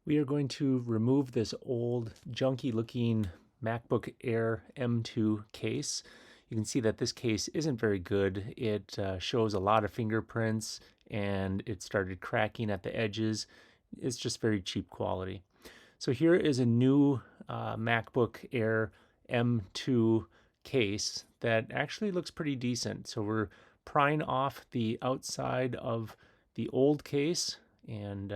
We are going to remove this old junky looking MacBook Air M2 case. You can see that this case isn't very good. It shows a lot of fingerprints and it started cracking at the edges. It's just very cheap quality. So here is a new MacBook Air M2 case that actually looks pretty decent. So we're prying off the outside of the old case, and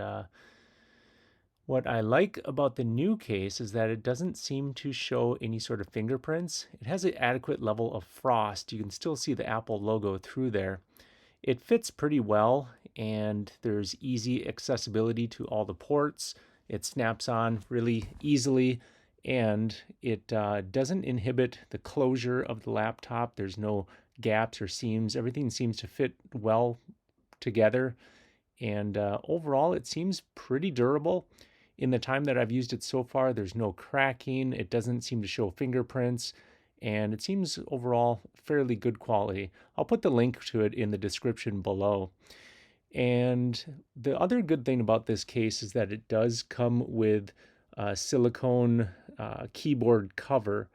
what I like about the new case is that it doesn't seem to show any sort of fingerprints. It has an adequate level of frost. You can still see the Apple logo through there. It fits pretty well, and there's easy accessibility to all the ports. It snaps on really easily, and it doesn't inhibit the closure of the laptop. There's no gaps or seams. Everything seems to fit well together, and overall it seems pretty durable. In the time that I've used it so far, there's no cracking. It doesn't seem to show fingerprints, and it seems overall fairly good quality. I'll put the link to it in the description below. And the other good thing about this case is that it does come with a silicone keyboard cover.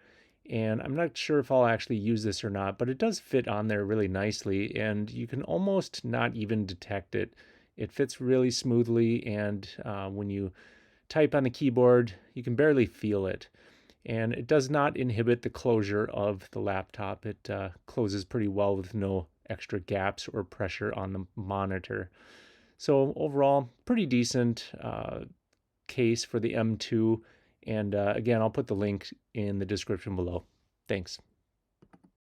And I'm not sure if I'll actually use this or not, but it does fit on there really nicely, and you can almost not even detect it. It fits really smoothly, and when you type on the keyboard, you can barely feel it. And it does not inhibit the closure of the laptop. It closes pretty well with no extra gaps or pressure on the monitor. So overall, pretty decent case for the M2. And again, I'll put the link in the description below. Thanks.